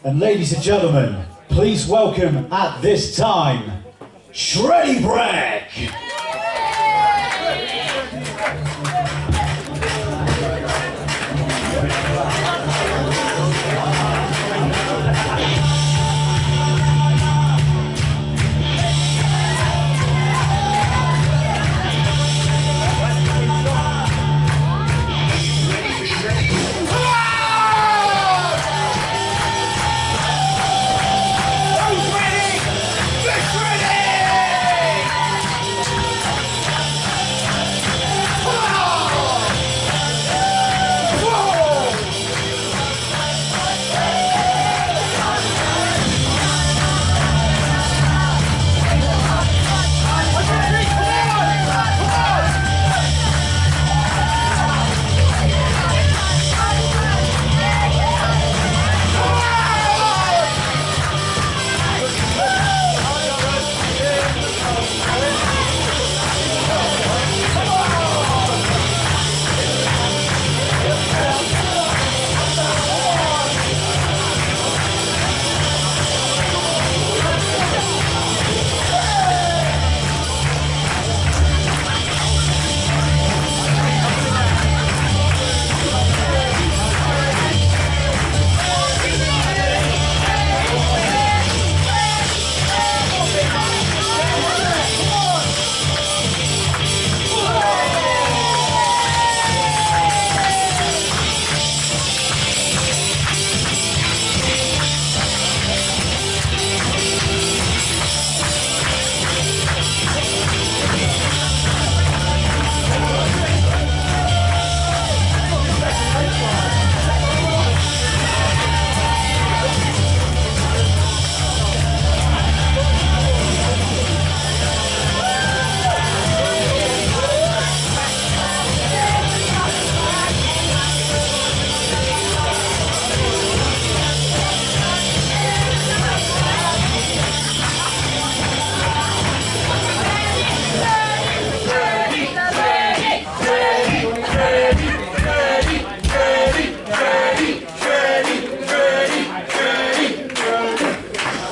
And ladies and gentlemen, please welcome at this time, ShreddyBrek!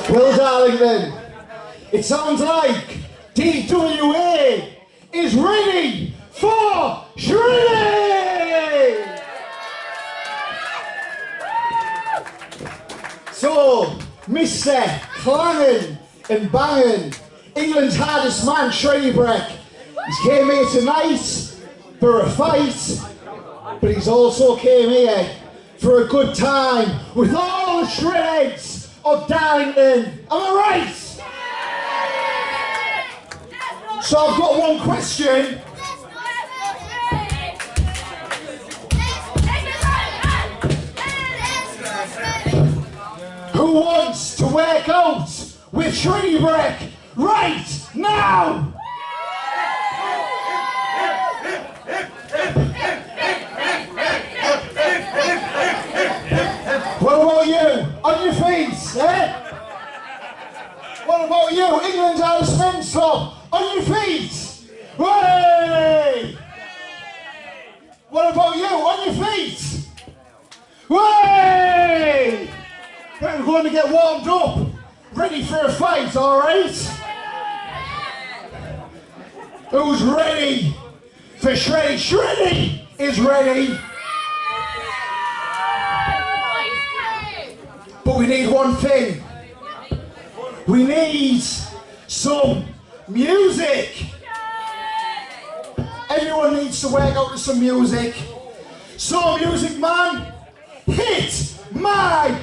Well, darling, then, it sounds like DWA is ready for Shreddy! So, Mr. Clangin' and Bangin', England's hardest man, ShreddyBrek, he came here tonight for a fight, but he's also came here for a good time with all the shredheads of Darlington. Am I right? So I've got one question. Who wants to work out with ShreddyBrek right now? What about you? On your feet, eh? What about you? England's out of Spencer. On your feet. Way! What about you? On your feet. Way! We're going to get warmed up. Ready for a fight, alright? Who's ready for Shreddy? Shreddy is ready. But we need one thing. We need some music. Everyone needs to work out to some music. So music man, hit my